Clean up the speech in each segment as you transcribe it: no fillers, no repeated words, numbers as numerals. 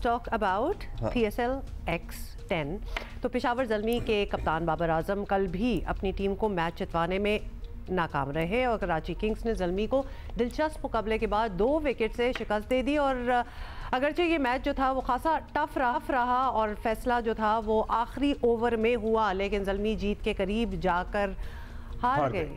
Talk about PSL X10। तो पेशावर ज़ल्मी के कप्तान बाबर आजम कल भी अपनी टीम को मैच जितवाने में नाकाम रहे और कराची किंग्स ने ज़ल्मी को दिलचस्प मुकाबले के बाद 2 विकेट से शिकस्त दे दी। और अगरचे ये मैच जो था वो खासा टफ रहा और फैसला जो था वो आखिरी ओवर में हुआ, लेकिन ज़ल्मी जीत के करीब जाकर हार गए।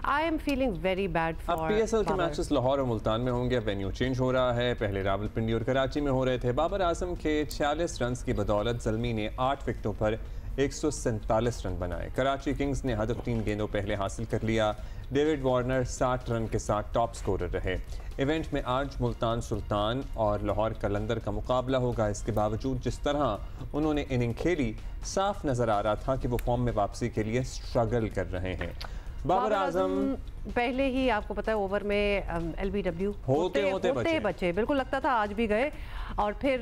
I am feeling very bad for अब PSL के मैचेस लाहौर और मुल्तान में होंगे। वेन्यू चेंज हो रहा है, पहले रावलपिंडी और कराची में हो रहे थे। बाबर आजम के 46 रन की बदौलत ज़ल्मी ने 8 विकेटों पर 147 रन बनाए। कराची किंग्स ने हदफ 3 गेंदों पहले हासिल कर लिया। डेविड वार्नर 60 रन के साथ टॉप स्कोरर रहे। इवेंट में आज मुल्तान सुल्तान और लाहौर कलंदर का मुकाबला होगा। इसके बावजूद जिस तरह उन्होंने इनिंग खेली, साफ नजर आ रहा था कि वो फॉर्म में वापसी के लिए स्ट्रगल कर रहे हैं। बाबर आजम पहले ही आपको पता है ओवर में LBW होते बचे, बिल्कुल लगता था आज भी गए और फिर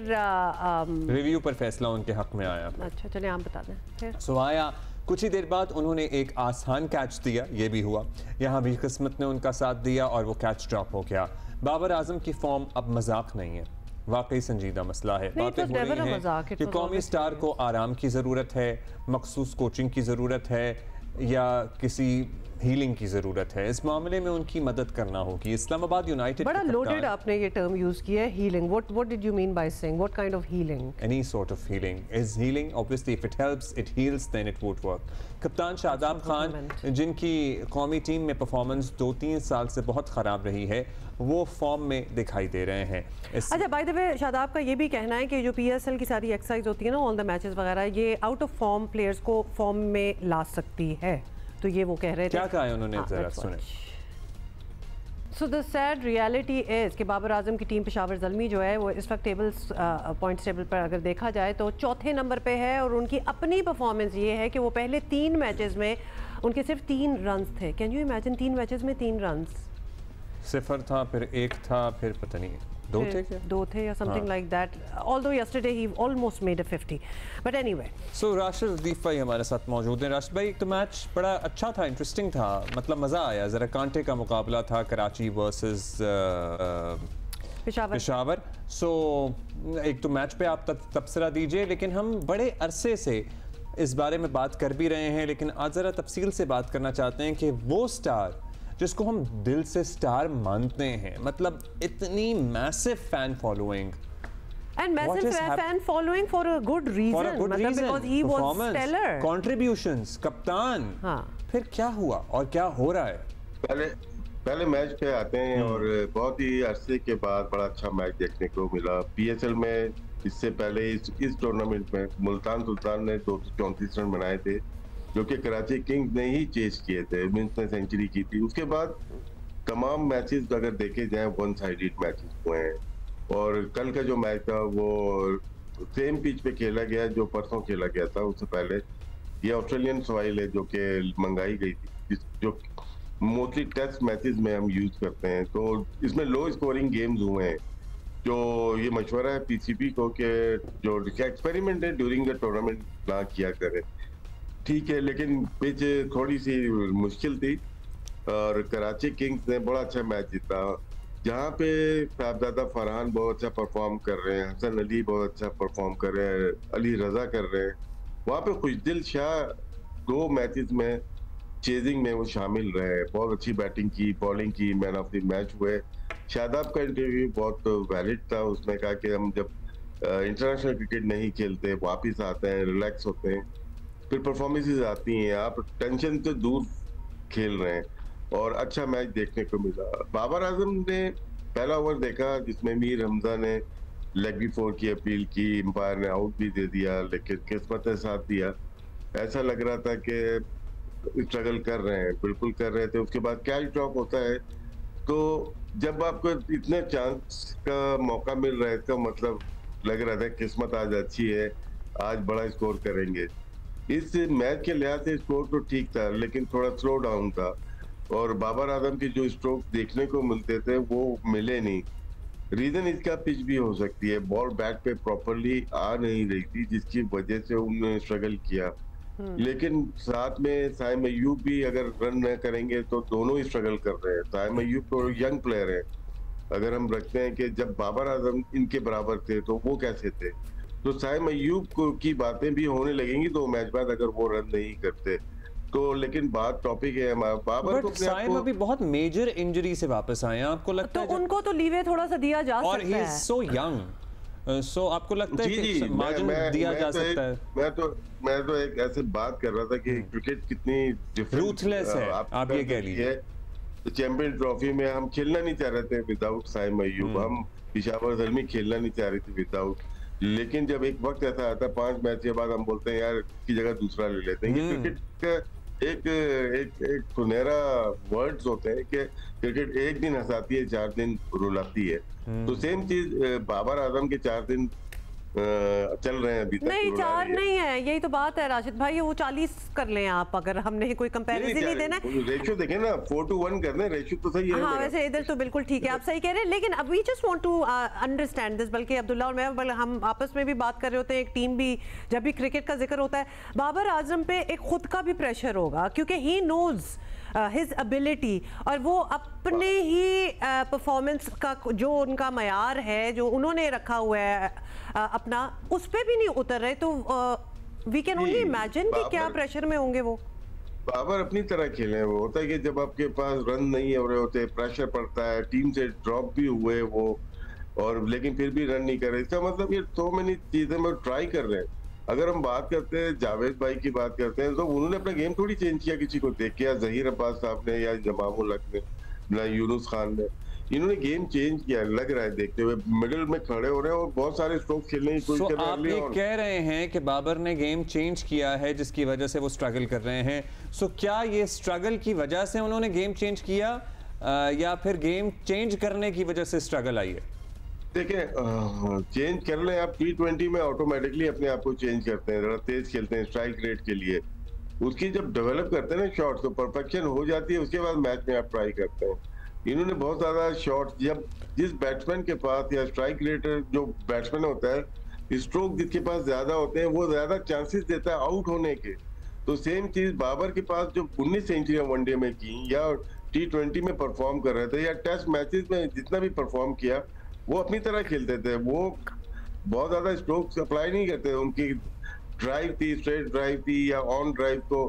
रिव्यू पर फैसला उनके हक में आया। अच्छा चलिए आप बता दें फिर। सो आया कुछ ही देर बाद उन्होंने एक आसान कैच दिया, ये भी हुआ। यहाँ भी किस्मत ने उनका साथ दिया और वो कैच ड्रॉप हो गया। बाबर आजम की फॉर्म अब मजाक नहीं है, वाकई संजीदा मसला है। बातें हो रही हैं कि कौमी स्टार को आराम की ज़रूरत है, मखसूस कोचिंग की ज़रूरत है या किसी हीलिंग की ज़रूरत है। इस मामले में उनकी मदद करना होगी। इस्लामाबाद यूनाइटेड बड़ा लोडेड आपने ये टर्म यूज़ किया है, healing. What did you mean by saying what kind of healing? Any sort of healing is healing. Obviously if it helps, it heals, then it would work. कप्तान शादाब खान, जिनकी कौमी team में performance 2-3 साल से बहुत ख़राब रही है, वो फॉर्म में दिखाई दे रहे हैं। अच्छा, बाय द वे शादाब का ये भी कहना है कि जो PSL की सारी एक्सरसाइज होती है ना, ऑल द मैचेस वगैरह, ये आउट ऑफ फॉर्म प्लेयर्स को फॉर्म में ला सकती है। तो ये वो कह रहे थे। क्या कहा है उन्होंने, जरा सुने। So the sad reality is कि बाबर आजम की टीम पेशावर ज़ल्मी जो है वो इस वक्त पॉइंट्स टेबल पर अगर देखा जाए तो 4थे नंबर पे है और उनकी अपनी परफॉर्मेंस ये है कि वो पहले 3 मैचेस में उनके सिर्फ 3 रन थे। कैन यू इमेजिन 3 मैचेस में 3 रन? 0 था, फिर 1 था, फिर पता नहीं 2 थे क्या? 2 थे या something like that. Although yesterday he almost made a 50, but anyway. So Rashid Latif भाई हमारे साथ मौजूद हैं। राशिद भाई, एक तो मैच बड़ा अच्छा था, इंटरेस्टिंग था, मतलब मज़ा आया। ज़रा कांटे का मुकाबला था, कराची वर्सेस पेशावर। सो एक तो मैच पे आप तबसरा दीजिए, लेकिन हम बड़े अरसे से इस बारे में बात कर भी रहे हैं, लेकिन आज ज़रा तफसील से बात करना चाहते हैं कि वो स्टार जिसको हम दिल से स्टार मानते हैं, मतलब इतनी massive fan following and massive fan following for a good reason, मतलब because he was stellar, contributions, कप्तान। हाँ, फिर क्या हुआ और क्या हो रहा है? पहले मैच पे आते हैं और बहुत ही अरसे के बाद बड़ा अच्छा मैच देखने को मिला। PSL में इससे पहले इस टूर्नामेंट में मुल्तान सुल्तान ने 234 रन बनाए थे, जो कि कराची किंग्स ने ही चेस किए थे। मिन्स ने सेंचुरी की थी। उसके बाद तमाम मैचेस अगर देखे जाएं, 1 साइडेड मैचेस हुए हैं और कल का जो मैच था वो सेम पिच पे खेला गया जो परसों खेला गया था। उससे पहले ये ऑस्ट्रेलियन सॉइल है जो कि मंगाई गई थी, जो मोस्टली टेस्ट मैचेस में हम यूज करते हैं। तो इसमें लो स्कोरिंग गेम्स हुए हैं। जो ये मशवरा है PCB को कि जो एक्सपेरिमेंट है ड्यूरिंग द टूर्नामेंट ना किया करें, ठीक है, लेकिन पिच थोड़ी सी मुश्किल थी और कराची किंग्स ने बड़ा अच्छा मैच जीता। जहाँ पे साहबजादा फरहान बहुत अच्छा परफॉर्म कर रहे हैं, हसन अली बहुत अच्छा परफॉर्म कर रहे हैं, अली रजा कर रहे हैं, वहाँ पे खुशदिल शाह 2 मैचेस में चेजिंग में वो शामिल रहे, बहुत अच्छी बैटिंग की, बॉलिंग की, मैन ऑफ द मैच हुए। शादाब का इंटरव्यू बहुत वैलिड था। उसने कहा कि हम जब इंटरनेशनल क्रिकेट नहीं खेलते, वापिस आते हैं, रिलैक्स होते हैं, फिर परफॉर्मेंसेस आती हैं, आप टेंशन से दूर खेल रहे हैं और अच्छा मैच देखने को मिला। बाबर आजम ने पहला ओवर देखा जिसमें मीर हमजा ने लेग बिफोर की अपील की, एम्पायर ने आउट भी दे दिया, लेकिन किस्मत ने साथ दिया। ऐसा लग रहा था कि स्ट्रगल कर रहे हैं, बिल्कुल कर रहे थे। उसके बाद कैच ड्रॉप होता है, तो जब आपको इतने चांस का मौका मिल रहा है, इसका मतलब लग रहा था किस्मत आज अच्छी है, आज बड़ा स्कोर करेंगे। इस मैच के लिहाज से स्कोर तो ठीक था, लेकिन थोड़ा स्लो डाउन था और बाबर आजम के जो स्ट्रोक देखने को मिलते थे वो मिले नहीं। रीजन इसका पिच भी हो सकती है, बॉल बैट पे प्रॉपरली आ नहीं रही थी, जिसकी वजह से उन्होंने स्ट्रगल किया। लेकिन साथ में साइम अयूब भी अगर रन न करेंगे तो दोनों ही स्ट्रगल कर रहे हैं। साइम अयूब तो यंग प्लेयर है अगर हम रखते हैं कि जब बाबर आजम इनके बराबर थे तो वो कैसे थे, तो साइम अय्यूब की बातें भी होने लगेंगी 2 मैच बाद अगर वो रन नहीं करते तो। लेकिन बात टॉपिक है बाबर को साइम अभी बहुत मेजर इंजरी से वापस आए हैं, आपको लगता है? तो उनको तो लीवे थोड़ा सा दिया जा और सकता है। ही इज सो यंग, सो आपको लगता है कि मार्जिन दिया जा सकता है? मैं तो एक ऐसे बात कर रहा था कि क्रिकेट कितनी रूथलेस है, आप ये कह लीजिए। चैंपियन ट्रॉफी में हम खेलना नहीं चाह रहे थे विदाउट साइम अय्यूब, हम पेशावर ज़ल्मी खेलना नहीं चाह रही थी विदाउट। लेकिन जब एक वक्त ऐसा आता है 5 मैच के बाद हम बोलते हैं यार की जगह दूसरा ले लेते हैं। ये क्रिकेट का एक सुनहरा वर्ड्स होते हैं कि क्रिकेट एक दिन हंसाती है 4 दिन रुलाती है। तो सेम चीज बाबर आजम के 4 दिन चल रहे हैं अभी तक। नहीं 4 नहीं है, यही तो बात है राशिद भाई, वो 40 कर लें आप, अगर हमने कोई कंपैरिजन नहीं देना। रेशियो देखें ना, 4-1 कर दें, रेशियो तो सही है। हाँ वैसे इधर तो बिल्कुल ठीक है, आप सही कह रहे हैं, लेकिन we just want to understand this. बल्कि अब्दुल्ला और मैं हम आपस में भी बात कर रहे होते हैं, एक टीम भी, जब भी क्रिकेट का जिक्र होता है बाबर आजम पे एक खुद का भी प्रेशर होगा, क्योंकि ही नोज हिज एबिलिटी, और वो अपने ही परफॉर्मेंस का जो उनका मयार है जो उन्होंने रखा हुआ है अपना, उस पे भी नहीं उतर रहे। तो वी कैन ओनली इमेजिन कि क्या प्रेशर में होंगे वो। बाबर अपनी तरह खेले हैं। वो होता है कि जब आपके पास रन नहीं हो रहे होते, प्रेशर पड़ता है, टीम से ड्रॉप भी हुए वो, और लेकिन फिर भी रन नहीं कर रहे, इसका मतलब ये तो मैनी चीजें में ट्राई कर रहे हैं। अगर हम बात करते हैं जावेद भाई की बात करते हैं, तो उन्होंने अपना गेम थोड़ी चेंज किया किसी को देख के, या जहीर अब्बास साहब ने, या जमामुल हक ने, या यूनुस खान ने, इन्होंने गेम चेंज किया लग रहा है देखते हुए। मिडिल में खड़े हो रहे हैं और बहुत सारे स्ट्रोक खेलने की कोशिश कर रहे हैं। आप ये कह रहे हैं कि बाबर ने गेम चेंज किया है जिसकी वजह से वो स्ट्रगल कर रहे हैं। सो क्या ये स्ट्रगल की वजह से उन्होंने गेम चेंज किया, या फिर गेम चेंज करने की वजह से स्ट्रगल आई है? देखें, चेंज कर लें आप, T20 में ऑटोमेटिकली अपने आप को चेंज करते हैं, जरा तेज खेलते हैं स्ट्राइक रेट के लिए, उसकी जब डेवलप करते हैं ना शॉट्स, तो परफेक्शन हो जाती है, उसके बाद मैच में आप ट्राई करते हैं। इन्होंने बहुत ज्यादा शॉट्स, जब जिस बैट्समैन के पास, या स्ट्राइक रेट जो बैट्समैन होता है, स्ट्रोक जिसके पास ज्यादा होते हैं वो ज्यादा चांसेस देता है आउट होने के। तो सेम चीज बाबर के पास जो 19 सेंचुरियां वनडे में की, या T20 में परफॉर्म कर रहे थे, या टेस्ट मैचेस में जितना भी परफॉर्म किया, वो अपनी तरह खेलते थे। वो बहुत ज्यादा स्ट्रोक्स अप्लाई नहीं करते, उनकी ड्राइव थी, स्ट्रेट ड्राइव थी, या ऑन ड्राइव को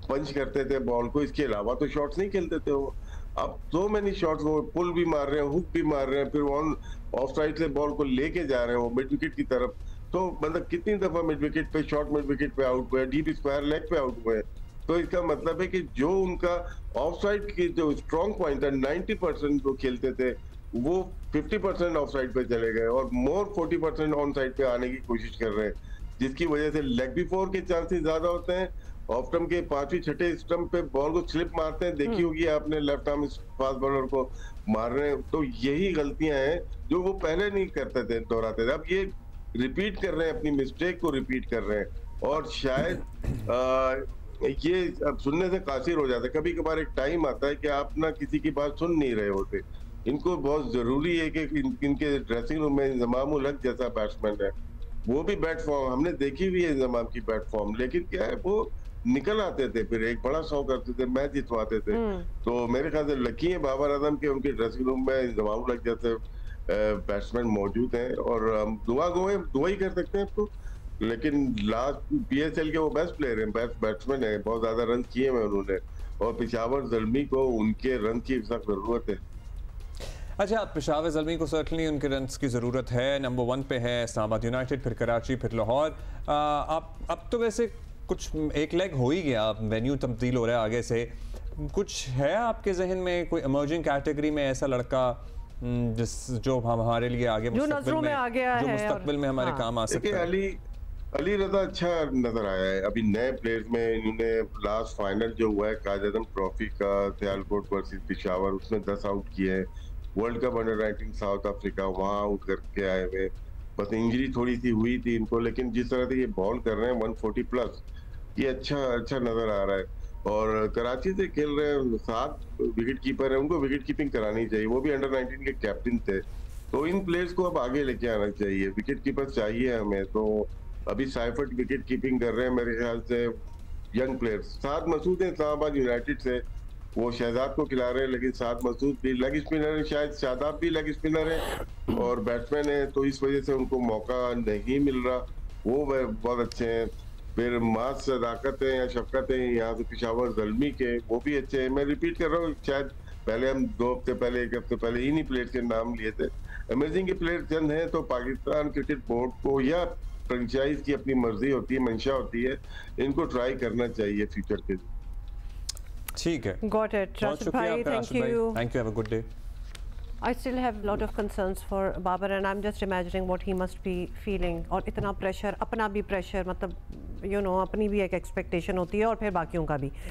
पंच करते थे बॉल को, इसके अलावा तो शॉट्स नहीं खेलते थे वो। अब so many शॉट्स, वो पुल भी मार रहे हैं, हुक भी मार रहे हैं, फिर ऑन ऑफ साइड से बॉल को लेके जा रहे हैं वो मिड विकेट की तरफ। तो मतलब कितनी दफा मिड विकेट पे, शॉर्ट मिड विकेट पे आउट हुए, डीप स्क्वायर लेग पे आउट हुए। तो इसका मतलब है कि जो उनका ऑफ साइड की जो स्ट्रॉन्ग पॉइंट है, 90% जो खेलते थे वो 50% ऑफ साइड पे चले गए, और मोर 40% ऑन साइड पे आने की कोशिश कर रहे हैं, जिसकी वजह से लेग बिफोर के चांसेस ज्यादा होते हैं। ऑफ स्टंप के 5वीं 6ठे स्टंप पे बॉल को स्लिप मारते हैं, देखी होगी आपने, लेफ्ट आर्म फास्ट बॉलर को मार रहे हैं। तो यही गलतियां हैं जो वो पहले नहीं करते थे, दोहराते थे, अब ये रिपीट कर रहे हैं, अपनी मिस्टेक को रिपीट कर रहे हैं। और शायद ये अब सुनने से कासिर हो जाता है। कभी कभार एक टाइम आता है कि आप ना किसी की बात सुन नहीं रहे होते। इनको बहुत जरूरी है कि इनके ड्रेसिंग रूम में इंजमामुल हक जैसा बैट्समैन है, वो भी बैट फॉर्म हमने देखी हुई है इंजमाम की बैट फॉर्म, लेकिन क्या है वो निकल आते थे, फिर एक बड़ा शो करते थे, मैच जितवाते थे। तो मेरे ख्याल से लकी है बाबर आजम के उनके ड्रेसिंग रूम में इंजमामुल हक जैसे बैट्समैन मौजूद हैं, और हम दुआ ही कर सकते हैं इसको। लेकिन लास्ट PSL के वो बेस्ट प्लेयर हैं, बेस्ट बैट्समैन है, बहुत ज्यादा रन किए हैं उन्होंने, और पेशावर ज़ल्मी को उनके रन की सख्त जरूरत है। अच्छा, पेशावर ज़ल्मी को सर्टनली उनके रन्स की ज़रूरत है। नंबर 1 पे है इस्लामाबाद यूनाइटेड, फिर कराची, फिर लाहौर। अब तो वैसे कुछ एक लेग हो ही गया, वेन्यू तब्दील हो रहा है आगे से। कुछ है आपके जहन में कोई इमर्जिंग कैटेगरी में ऐसा लड़का जो हमारे लिए आगे मुस्तकबिल में आ गया है, जो मुस्तकबिल में हमारे काम आ सकता है? अली रजा अच्छा नजर आया है अभी नए प्लेयर्स में। इन्होंने लास्ट फाइनल जो हुआ है कायद-ए-आज़म ट्रॉफी का, सियालकोट वर्सेस पेशावर, उसमें 10 आउट किए हैं। World cup under 19 south Africa, वहां आउट करके आए हुए। बस इंजरी थोड़ी सी हुई थी इनको, लेकिन जिस तरह से ये बॉल कर रहे हैं 140 प्लस, ये अच्छा नजर आ रहा है। और कराची से खेल रहे हैं, 7 विकेट कीपर है, उनको विकेट कीपिंग करानी चाहिए, वो भी अंडर 19 के कैप्टन थे। तो इन प्लेयर्स को अब आगे लेके आना चाहिए, विकेट कीपर चाहिए हमें। तो अभी साइफर्ट विकेट कीपिंग कर रहे हैं मेरे ख्याल से, यंग प्लेयर्स। साथ मसूद है इस्लामाबाद यूनाइटेड से, वो शहजाद को खिला रहे हैं, लेकिन साथ मसूद भी लेग स्पिनर है, शायद शादाब भी लेग स्पिनर है और बैट्समैन है, तो इस वजह से उनको मौका नहीं मिल रहा। वो बहुत अच्छे हैं। फिर मास सदाकत है या शफकत है यहाँ से पेशावर ज़ल्मी के, वो भी अच्छे हैं। मैं रिपीट कर रहा हूँ, शायद पहले हम 2 हफ्ते पहले 1 हफ्ते पहले इन्हीं प्लेयर्स के नाम लिए थे। अमेजिंग के प्लेयर चंद हैं, तो पाकिस्तान क्रिकेट बोर्ड को या फ्रेंचाइज की अपनी मर्जी होती है, मंशा होती है, इनको ट्राई करना चाहिए फ्यूचर के। ठीक है, Got it. बहुत Rashid शुक्रिया bhai, आपका thank राशिद भाई, you. Thank you, have a good day. I still have a lot of concerns for Babar and I'm just imagining what he must be feeling. और इतना pressure, अपना भी pressure, मतलब अपनी भी एक एक्सपेक्टेशन होती है और फिर बाकियों का भी।